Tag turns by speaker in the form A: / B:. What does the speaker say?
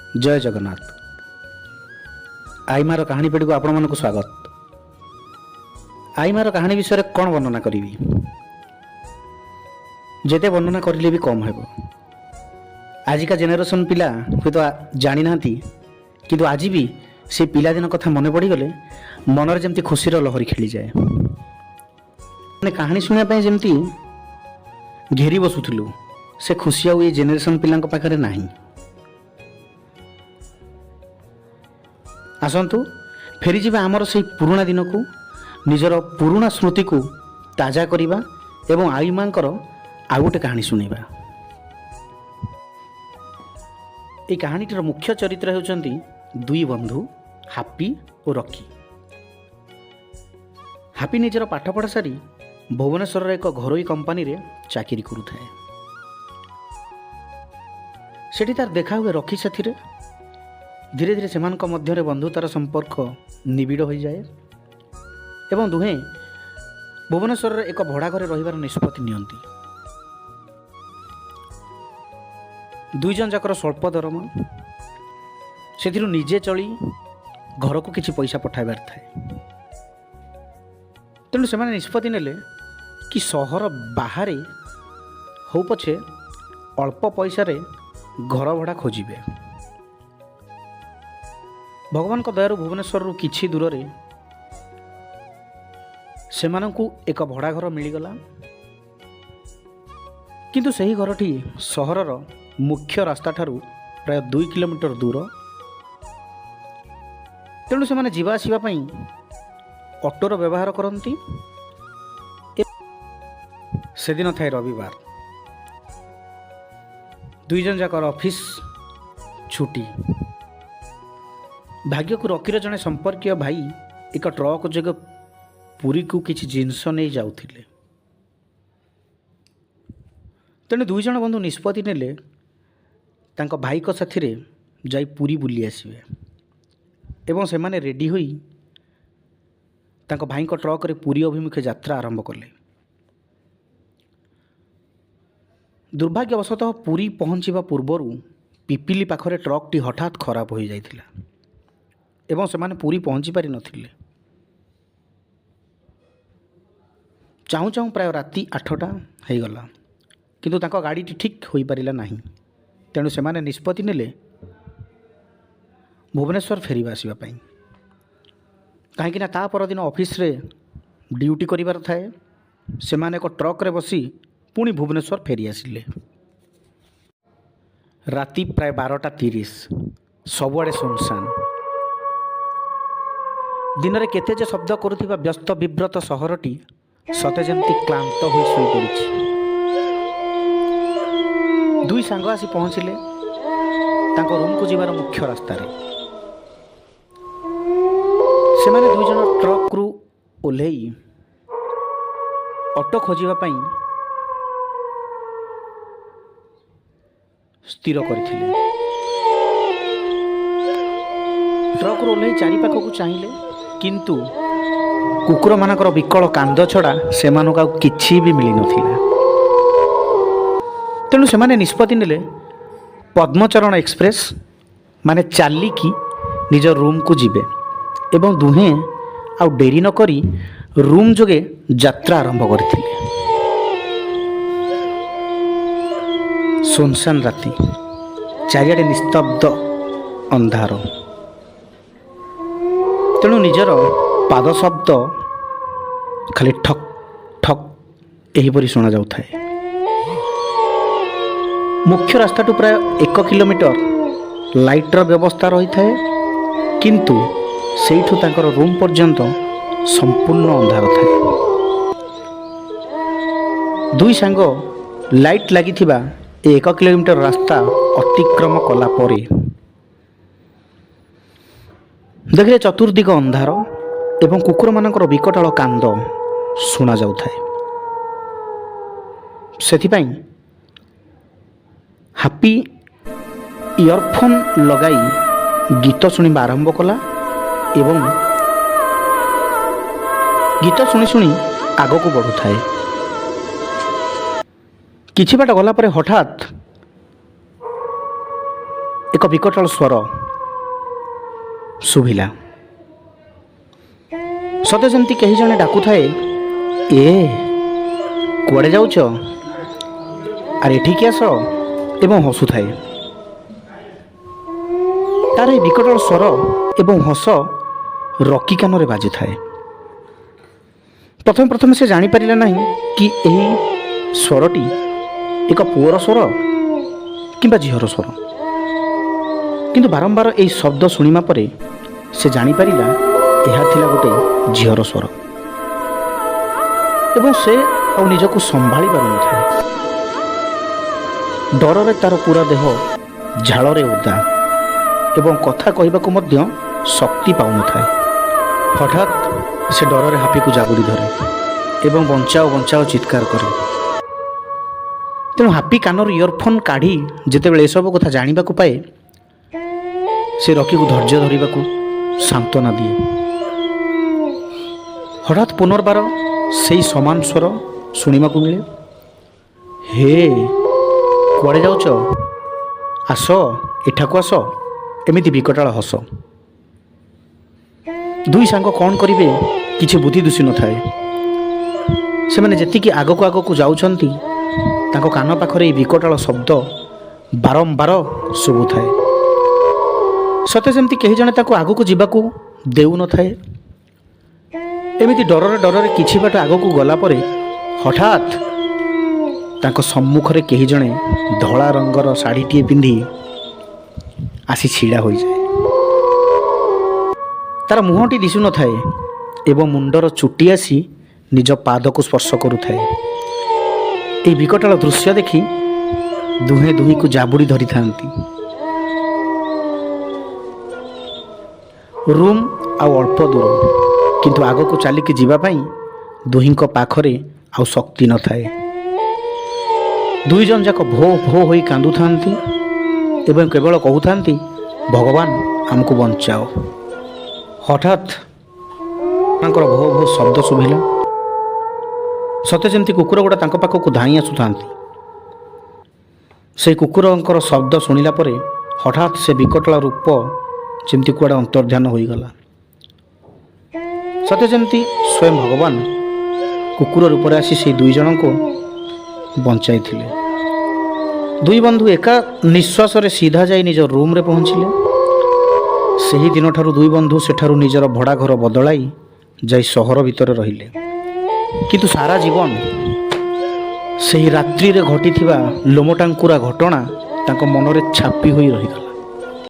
A: जय जगन्नाथ। आईमार कहानी पेढ़ी को आपण मानक स्वागत। आईमार कहानी विषय कौन वर्णना करी जेते वर्णना करिले भी कम हेबो। आजिका जेनेरेशन पिला हुए तो जानी नांती किंतु आज भी से पिला दिन कथा मन पड़ी गले मनर जमती खुशी लहरी खेली जाए। मैंने कहानी शुणा जमती घेरी बसुलु से खुशी आउ ये जेनेरेशन पिला पाखरे नहीं। आसतु फेरी जावा आमर से पुराना दिन को निजर पुराना स्मृति को ताजा करवा एवं आई माँ आउ गोटे कहानी शुणा। ये कहानीटर मुख्य चरित्र होती दुई बंधु हापी और रकी। हापी निजर पाठपढ़ा सारी भुवनेश्वर एक घरोई कंपानी रे चाकरी करुए। सेठी तार देखा हुए रकी साथी। धीरे धीरे से मध्य बंधुतार संपर्क निबिड़ हो जाए एवं दुहें भुवनेश्वर एक भड़ा घरे रहिबार निष्पत्ति नियंती। दुई जन जाकर स्वल्प दरमा से निजे चली घर को किसी पैसा पठाइबार थाए। तेणु से निष्पत्ति नेले कि सहर बाहर हो पछे अल्प पैसा रे घर भड़ा खोजिबे। भगवान को दयारु भुवनेश्वर किछि दूर रे सेमानंकु एक भड़ा घर मिलगला। किंतु सही घरटी सहरर मुख्य रास्ता ठारू प्राय 2 किलोमीटर दूर। तेणु से माने जीवा आसीबा पई ऑटोर व्यवहार करती। से दिन थाए रविवार। दुई जन जाकर ऑफिस छुट्टी। भाग्य को रकीर जड़े संपर्कीय भाई एक ट्रक जग पुरी को किसी जिनस नहीं जाउथिले। तेणु दुई जन बंधु निष्पत्ति नेले तांको भाई को साथी रे जाई पुरी बुली आसबे एवं से माने रेडी होई तांको भाई को ट्रक रे पुरी अभिमुखे यात्रा आरंभ कले। दुर्भाग्यवशतः पुरी पहुँचवा पूर्वर पिपिली पाखरे ट्रक टी हठात खराब हो जाइथिला एवं से माने पुरी पहुँची पारि नथिले। चाहू चाहू प्राय राति 8टा हो गला किंतु तांको गाड़ी ठीक हो पारिला नहीं। तेणु से माने निष्पत्ति नेले भुवनेश्वर फेरिबा आसीबा पई। कहीं ता परदिन ऑफिस रे ड्यूटी करिवार थाए। से माने एक ट्रक रे बसी पुणी भुवनेश्वर फेरी आसिले। राति प्राय 12:30 सबुआड़े सुनसान। दिन में केते जे शब्द करुथिबा व्यस्त विव्रत सहरटी सते जमती क्लांत हो सोई पड़िछि। दुई सांग आसी पहुँचिले तांको रूम को जीवार मुख्य रास्ता रे। से माने दुई जन ट्रक रु ओल्हेई ऑटो खोजिबा पई स्थिर करथिले। ट्रक रु ओल्हेई चारि पाख को चाहिए किंतु कुकुर मानकर विकल कांद छड़ा से किछि भी मिली नथिला। तेणु से माने निष्पत्ति नेले पद्मचरण एक्सप्रेस माने चालिकी निज रूम को जिबे एवं दुहें आउ डेरी न करी रूम जोगे यात्रा आरंभ करथिले। सुनसान राति, चारिआडे निस्तब्ध अंधार। तेणु निजर पाद शब्द खाली ठक ठक एहीपरि शुणा जाउथाए। मुख्य रास्ता टू प्राय 1 किलोमीटर लाइटर व्यवस्था रही थाए किंतु सेठू तांकर रूम पर्यंत संपूर्ण अंधार थाए। दुई सांग लाइट लागिथिबा 1 किलोमीटर रास्ता अतिक्रम कला परे देखिले चतुर्दिग अंधार एवं कुकुर मानकर विकटाल कांद शुणा जाउथाए। सेथिपाई हापी इयरफोन लगाई गीत शुणा आरंभ कला एवं गीत शुणी शुणी आग को बढ़ुए। किछि बाट गला परे हठात ଏକ ବିକଟାଳ ସ୍ୱର ଶୁଭିଲା। ସତେ ଯେମିତି କେହି ଜଣେ ଡାକୁଥାଏ, ଏ କୁଆଡ଼େ ଯାଉଛ, ଆରେ ଏଠିକି ଆସ, ଏବଂ ହସୁଥାଏ। ତାର ଏହି ବିକଟାଳ ସ୍ୱର ଏବଂ ହସ ରକି କାନରେ ବାଜୁଥାଏ। ପ୍ରଥମେ ସେ ଜାଣିପାରିଲା ନାହିଁ କି ଏହି ସ୍ୱରଟି ଏକ ପୁଅର ସ୍ୱର କିମ୍ବା ଝିଅର ସ୍ୱର, କିନ୍ତୁ ବାରମ୍ବାର ଏହି ଶବ୍ଦ ଶୁଣିବା ପରେ ସେ ଜାଣିପାରିଲା ଏହା ଥିଲା ଗୋଟେ ଝିଅର ସ୍ୱର ଏବଂ ସେ ଆଉ ନିଜକୁ ସମ୍ଭାଳି ପାରୁନଥାଏ। ଡରରେ ତାର ପୁରା ଦେହ ଝାଳରେ ଓଦା ଏବଂ କଥା କହିବାକୁ ମଧ୍ୟ ଶକ୍ତି ପାଉନଥାଏ। ହଠାତ୍ ସେ ଡରରେ ହାପିକୁ ଜାବୁଡ଼ି ଧରେ ଏବଂ ବଞ୍ଚାଅ ବଞ୍ଚାଅ ଚିତ୍କାର କରେ। ତେଣୁ ହାପି କାନରୁ ଇୟରଫୋନ୍ କାଢ଼ି ଯେତେବେଳେ ଏସବୁ କଥା ଜାଣିବାକୁ ପାଏ, ସେ ରକିକୁ ଧୈର୍ଯ୍ୟ ଧରିବାକୁ ସାନ୍ତ୍ୱନା ଦିଏ। ହଠାତ୍ ପୁନର୍ବାର ସେହି ସମାନ ସ୍ୱର ଶୁଣିବାକୁ ମିଳେ, ହେ କୁଆଡ଼େ ଯାଉଛ, ଆସ ଏଠାକୁ ଆସ, ଏମିତି ବିକଟାଳ ହସ। ଦୁଇ ସାଙ୍ଗ କ'ଣ କରିବେ କିଛି ବୁଦ୍ଧି ଦିଶୁ ନଥାଏ। ସେମାନେ ଯେତିକି ଆଗକୁ ଆଗକୁ ଯାଉଛନ୍ତି ତାଙ୍କ କାନ ପାଖରେ ଏହି ବିକଟାଳ ଶବ୍ଦ ବାରମ୍ବାର ଶୁଭୁଥାଏ। ସତେ ଯେମିତି କେହି ଜଣେ ତାକୁ ଆଗକୁ ଯିବାକୁ ଦେଉନଥାଏ। ଏମିତି ଡରରେ କିଛି ବାଟ ଆଗକୁ ଗଲା ପରେ ହଠାତ୍ ତାଙ୍କ ସମ୍ମୁଖରେ କେହି ଜଣେ ଧଳା ରଙ୍ଗର ଶାଢ଼ୀଟିଏ ପିନ୍ଧି ଆସି ଛିଡ଼ା ହୋଇଯାଏ। ତାର ମୁହଁଟି ଦିଶୁନଥାଏ ଏବଂ ମୁଣ୍ଡର ଚୁଟି ଆସି ନିଜ ପାଦକୁ ସ୍ପର୍ଶ କରୁଥାଏ। ଏହି ବିକଟାଳ ଦୃଶ୍ୟ ଦେଖି ଦୁହେଁ ଦୁହିଁକୁ ଜାବୁଡ଼ି ଧରିଥାନ୍ତି। ରୁମ୍ ଆଉ ଅଳ୍ପ ଦୂର, କିନ୍ତୁ ଆଗକୁ ଚାଲିକି ଯିବା ପାଇଁ ଦୁହିଁଙ୍କ ପାଖରେ ଆଉ ଶକ୍ତି ନଥାଏ। ଦୁଇ ଜଣ ଯାକ ଭୋ ଭୋ ହୋଇ କାନ୍ଦୁଥାନ୍ତି ଏବଂ କେବଳ କହୁଥାନ୍ତି, ଭଗବାନ ଆମକୁ ବଞ୍ଚାଅ। ହଠାତ୍ ତାଙ୍କର ଭୋ ଭୋ ଶବ୍ଦ ଶୁଭିଲା। ସତେ ଯେମିତି କୁକୁର ଗୁଡ଼ା ତାଙ୍କ ପାଖକୁ ଧାଇଁ ଆସୁଥାନ୍ତି। ସେହି କୁକୁରଙ୍କର ଶବ୍ଦ ଶୁଣିଲା ପରେ ହଠାତ୍ ସେ ବିକଟାଳ ରୂପ ଯେମିତି କୁଆଡ଼େ ଅନ୍ତର୍ଧ୍ୟାନ ହୋଇଗଲା। ସତେ ଯେମିତି ସ୍ୱୟଂ ଭଗବାନ କୁକୁର ରୂପରେ ଆସି ସେହି ଦୁଇ ଜଣଙ୍କୁ ବଞ୍ଚାଇଥିଲେ। ଦୁଇ ବନ୍ଧୁ ଏକା ନିଶ୍ୱାସରେ ସିଧା ଯାଇ ନିଜ ରୁମ୍ରେ ପହଞ୍ଚିଲେ। ସେହି ଦିନଠାରୁ ଦୁଇ ବନ୍ଧୁ ସେଠାରୁ ନିଜର ଭଡ଼ା ଘର ବଦଳାଇ ଯାଇ ସହର ଭିତରେ ରହିଲେ। କିନ୍ତୁ ସାରା ଜୀବନ ସେହି ରାତ୍ରିରେ ଘଟିଥିବା ଲୋମଟାଙ୍କୁରା ଘଟଣା ତାଙ୍କ ମନରେ ଛାପି ହୋଇ ରହିଗଲା।